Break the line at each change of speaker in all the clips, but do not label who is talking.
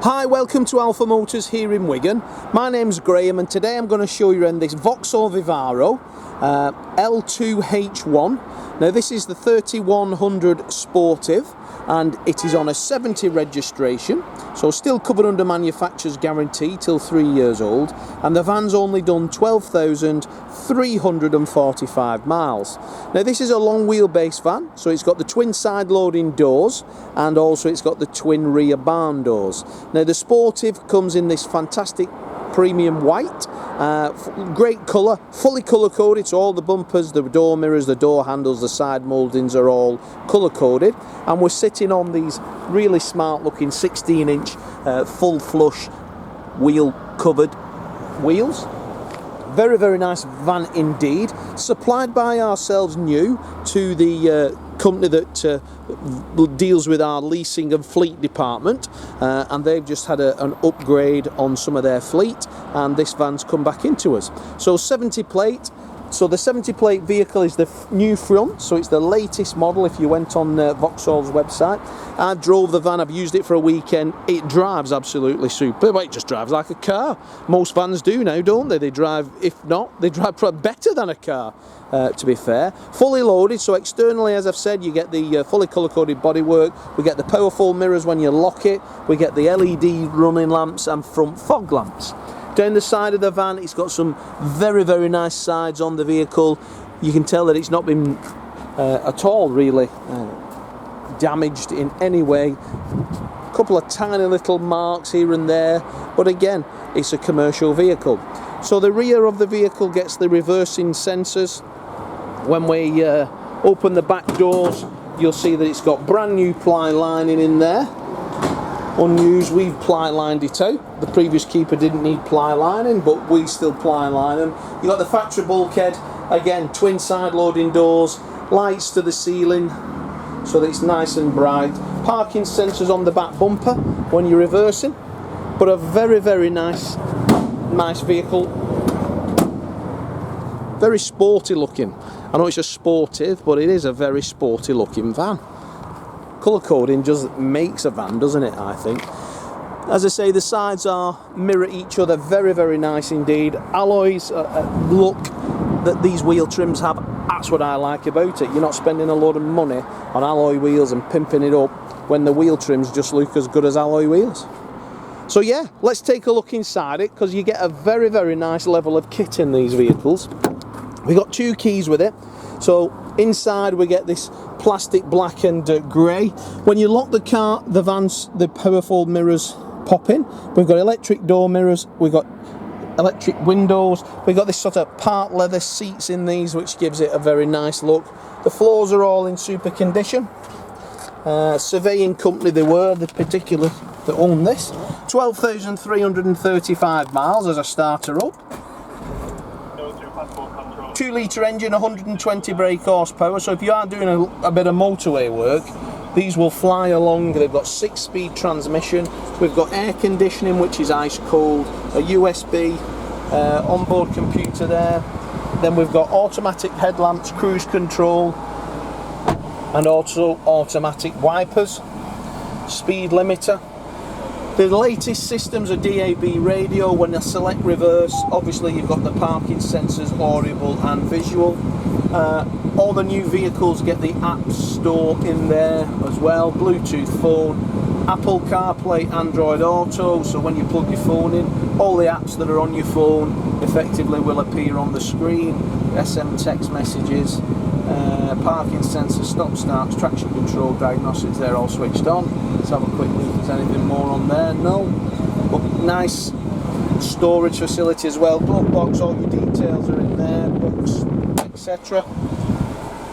Hi, welcome to Alpha Motors here in Wigan. My name's Graham and today I'm going to show you around this Vauxhall Vivaro L2H1. Now this is the 3100 Sportive and it is on a 70 registration, so still covered under manufacturer's guarantee till 3 years old, and the van's only done 12,345 miles. Now this is a long wheelbase van, so it's got the twin side loading doors and also it's got the twin rear barn doors. Now the Sportive comes in this fantastic premium white, great colour, fully colour coded, so all the bumpers, the door mirrors, the door handles, the side mouldings are all colour coded, and we're sitting on these really smart looking 16-inch full flush wheel covered wheels. Very, very nice van indeed, supplied by ourselves new to the company that deals with our leasing and fleet department, and they've just had an upgrade on some of their fleet, and this van's come back into us. So 70 plate. So the 70 plate vehicle is the new front, so it's the latest model if you went on Vauxhall's website. I drove the van, I've used it for a weekend. It drives absolutely superb. It just drives like a car. Most vans do now, don't they? They drive, if not, they drive probably better than a car, to be fair. Fully loaded, so externally, as I've said, you get the fully colour-coded bodywork. We get the powerful mirrors when you lock it. We get the LED running lamps and front fog lamps. Down the side of the van, it's got some very, very nice sides on the vehicle. You can tell that it's not been at all really damaged in any way. A couple of tiny little marks here and there, but again, it's a commercial vehicle. So the rear of the vehicle gets the reversing sensors. When we open the back doors, you'll see that it's got brand new ply lining in there. Unused, we've ply lined it out. The previous keeper didn't need ply lining, but we still ply line them. You've got the factory bulkhead, again, twin side loading doors, lights to the ceiling so that it's nice and bright. Parking sensors on the back bumper when you're reversing, but a very, very nice vehicle. Very sporty looking. I know it's a Sportive, but it is a very sporty looking van. Colour coding just makes a van, doesn't it, I think. As I say, the sides mirror each other, very, very nice indeed. Alloys, look that these wheel trims have, that's what I like about it. You're not spending a lot of money on alloy wheels and pimping it up when the wheel trims just look as good as alloy wheels. So yeah, let's take a look inside it, because you get a very, very nice level of kit in these vehicles. We got 2 keys with it. So inside we get this plastic black and grey. When you lock the car, the powerful mirrors pop in. We've got electric door mirrors, we've got electric windows, we've got this sort of part leather seats in these, which gives it a very nice look. The floors are all in super condition. Surveying company they were, the particular that own this. 12,335 miles as a starter up. 2-litre engine, 120 brake horsepower, so if you are doing a bit of motorway work, these will fly along. They've got 6-speed transmission. We've got air conditioning, which is ice cold, a USB onboard computer there. Then we've got automatic headlamps, cruise control, and also automatic wipers, speed limiter. The latest systems are DAB radio. When you select reverse, obviously you've got the parking sensors, audible and visual. All the new vehicles get the app store in there as well. Bluetooth phone, Apple CarPlay, Android Auto, so when you plug your phone in, all the apps that are on your phone effectively will appear on the screen. SM text messages, parking sensors, stop starts, traction control, diagnostics, they're all switched on. Let's have a quick look if there's anything more on there. No, but nice storage facility as well. Glove box, all your details are in there, books, etc.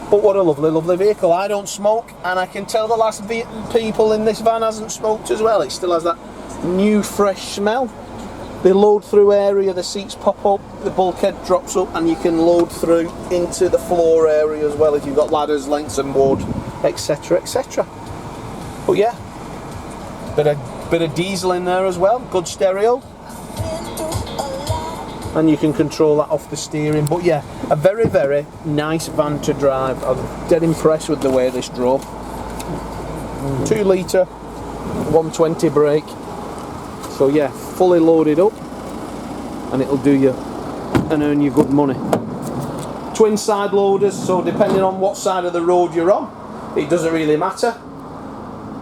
But what a lovely, lovely vehicle. I don't smoke, and I can tell the last people in this van hasn't smoked as well. It still has that new fresh smell. The load through area, the seats pop up, the bulkhead drops up, and you can load through into the floor area as well if you've got ladders, lengths and wood, etc, etc. But yeah, bit of diesel in there as well, good stereo, and you can control that off the steering. But yeah, a very, very nice van to drive. I'm dead impressed with the way this drove. 2 litre, 120 brake, So yeah, fully loaded up, and it'll do you and earn you good money. Twin side loaders, so depending on what side of the road you're on, it doesn't really matter.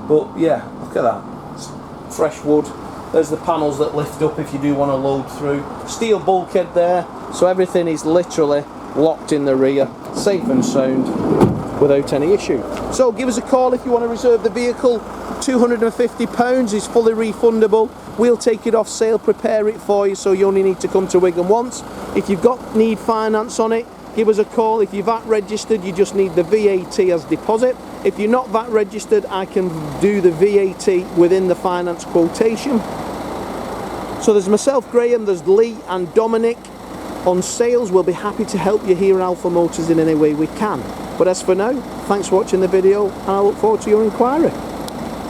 But yeah, look at that. It's fresh wood. There's the panels that lift up if you do want to load through. Steel bulkhead there, so everything is literally locked in the rear, safe and sound, without any issue. So give us a call if you want to reserve the vehicle. £250 is fully refundable. We'll take it off sale, prepare it for you, so you only need to come to Wigan once. If you've need finance on it, give us a call. If you're VAT registered, you just need the VAT as deposit. If you're not VAT registered, I can do the VAT within the finance quotation. So there's myself, Graham, there's Lee and Dominic on sales. We'll be happy to help you here at Alpha Motors in any way we can. But as for now, thanks for watching the video, and I look forward to your inquiry.